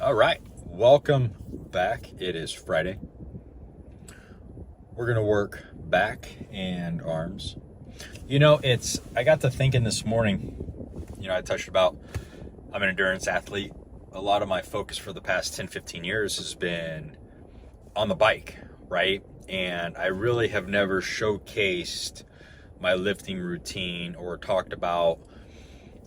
All right, welcome back. It is Friday. We're gonna work back and arms. I got to thinking this morning, I touched about, I'm an endurance athlete. A lot of my focus for the past 10, 15 years has been on the bike, right? And I really have never showcased my lifting routine or talked about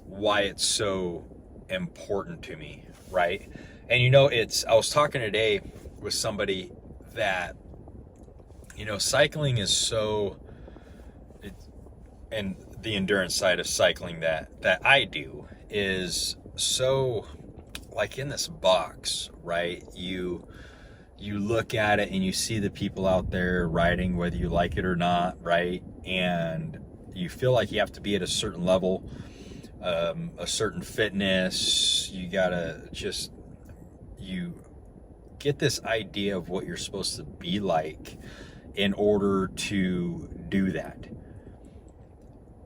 why it's so important to me, right? And I was talking today with somebody that, cycling is and the endurance side of cycling that I do is so like in this box, right? You look at it and you see the people out there riding, whether you like it or not, right? And you feel like you have to be at a certain level, a certain fitness. You get this idea of what you're supposed to be like in order to do that.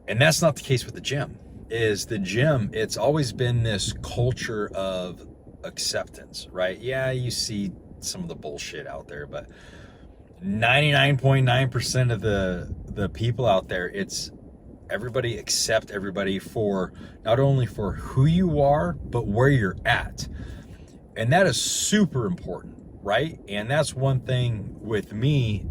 And that's not the case with the gym. It's always been this culture of acceptance, right? Yeah, you see some of the bullshit out there, but 99.9% of the people out there, it's everybody accept everybody for not only for who you are, but where you're at. And that is super important, right? And that's one thing with me,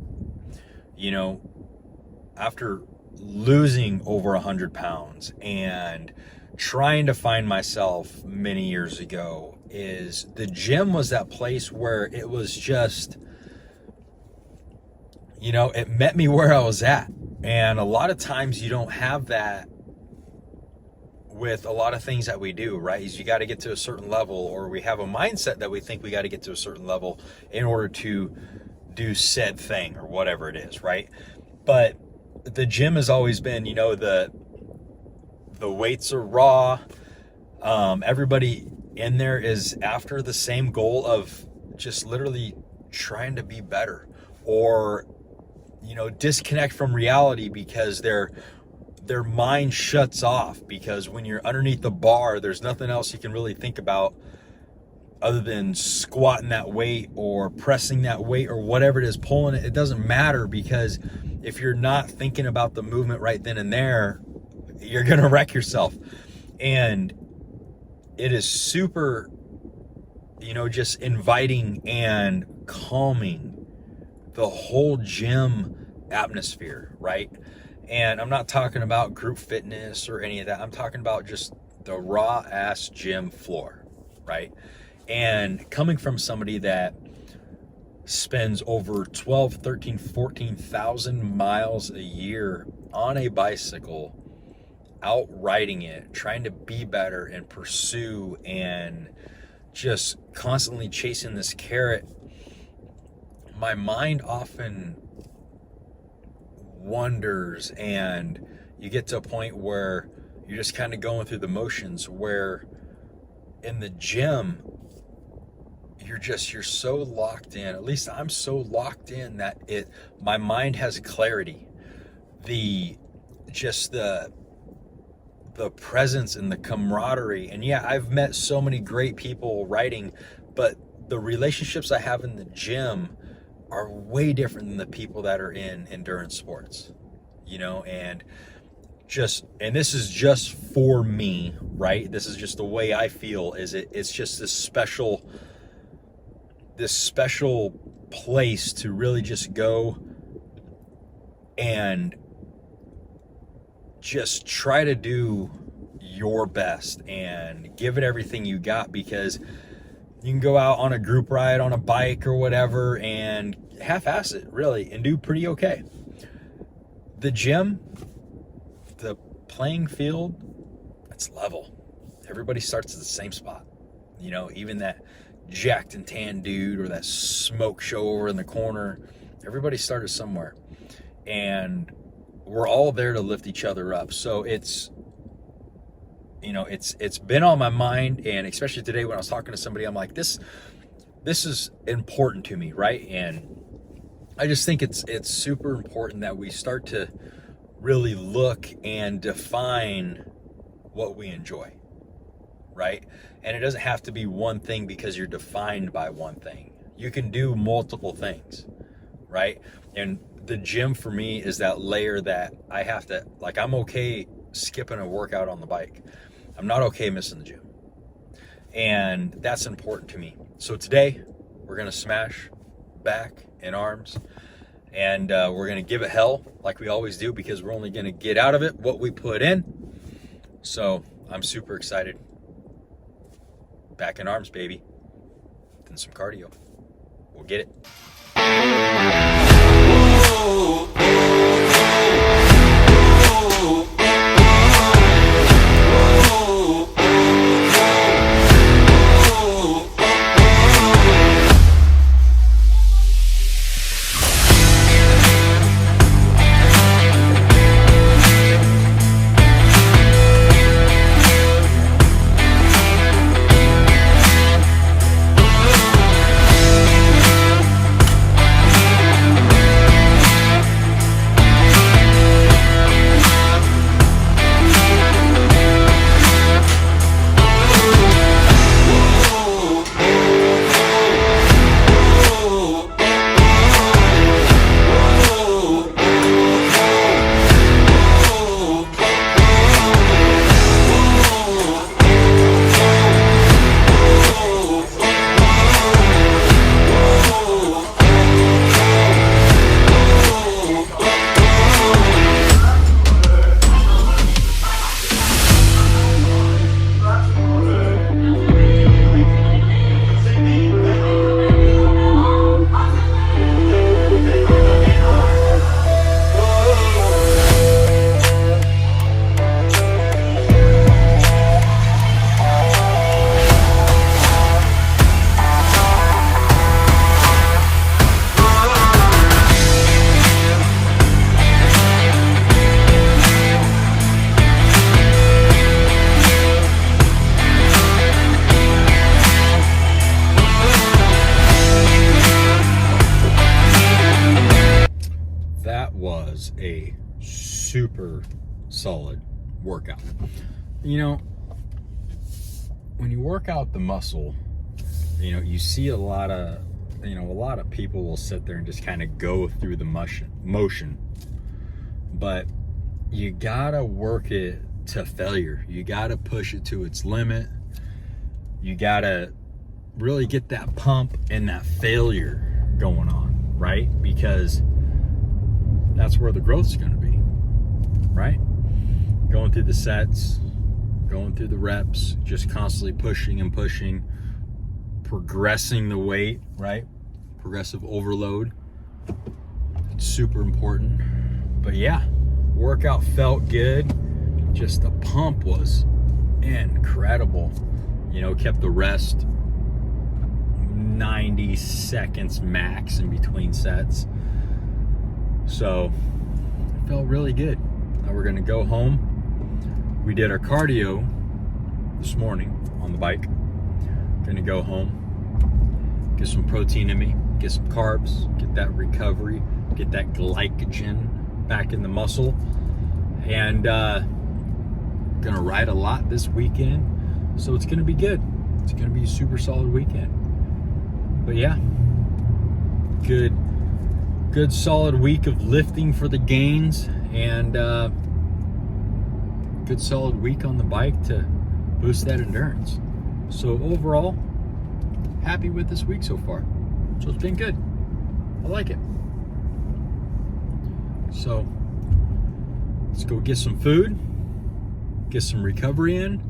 after losing over 100 pounds and trying to find myself many years ago, is the gym was that place where it was just, it met me where I was at. And a lot of times you don't have that with a lot of things that we do, right? Is you got to get to a certain level, or we have a mindset that we think we got to get to a certain level in order to do said thing or whatever it is, right? But the gym has always been, the weights are raw. Everybody in there is after the same goal of just literally trying to be better, or disconnect from reality because their mind shuts off, because when you're underneath the bar, there's nothing else you can really think about other than squatting that weight or pressing that weight or whatever it is, pulling it. It doesn't matter, because if you're not thinking about the movement right then and there, you're going to wreck yourself. And it is super, just inviting and calming, the whole gym atmosphere, right? And I'm not talking about group fitness or any of that. I'm talking about just the raw ass gym floor, right? And coming from somebody that spends over 12, 13, 14,000 miles a year on a bicycle, out riding it, trying to be better and pursue and just constantly chasing this carrot, my mind often wonders, and you get to a point where you're just kind of going through the motions, where in the gym you're so locked in. At least I'm so locked in that my mind has clarity. The presence and the camaraderie. And yeah, I've met so many great people riding, but the relationships I have in the gym are way different than the people that are in endurance sports, and this is just for me, right? This is just the way I feel. It's just this special place to really just go and just try to do your best and give it everything you got, because you can go out on a group ride on a bike or whatever and half-ass it, really, and do pretty okay. The gym, the playing field, it's level. Everybody starts at the same spot. Even that jacked and tan dude or that smoke show over in the corner, everybody started somewhere. And we're all there to lift each other up. So it's been on my mind, and especially today when I was talking to somebody, I'm like, this is important to me, right? And I just think it's super important that we start to really look and define what we enjoy, right? And it doesn't have to be one thing because you're defined by one thing. You can do multiple things, right? And the gym for me is that layer that I have to, like, I'm okay skipping a workout on the bike. I'm not okay missing the gym. And that's important to me. So today we're going to smash back and arms, and we're going to give it hell like we always do, because we're only going to get out of it what we put in. So I'm super excited. Back in arms, baby. Then some cardio. We'll get it. That was a super solid workout. You know, when you work out the muscle, you know, you see a lot of people will sit there and just kind of go through the motion, but you gotta work it to failure. You gotta push it to its limit. You gotta really get that pump and that failure going on, right? Because that's where the growth's going to be, right? Going through the sets, going through the reps, just constantly pushing and pushing, progressing the weight, right? Progressive overload. It's super important. But yeah, workout felt good. Just the pump was incredible. You know, kept the rest 90 seconds max in between sets. So it felt really good. Now we're gonna go home. We did our cardio this morning on the bike. Gonna go home, get some protein in me, get some carbs, get that recovery, get that glycogen back in the muscle, and gonna ride a lot this weekend. So it's gonna be good. It's gonna be a super solid weekend. But yeah, good solid week of lifting for the gains, and good solid week on the bike to boost that endurance. So overall, happy with this week so far. So it's been good. I like it. So let's go get some food, get some recovery in,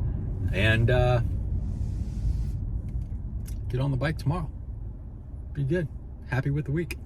and get on the bike tomorrow. Be good. Happy with the week.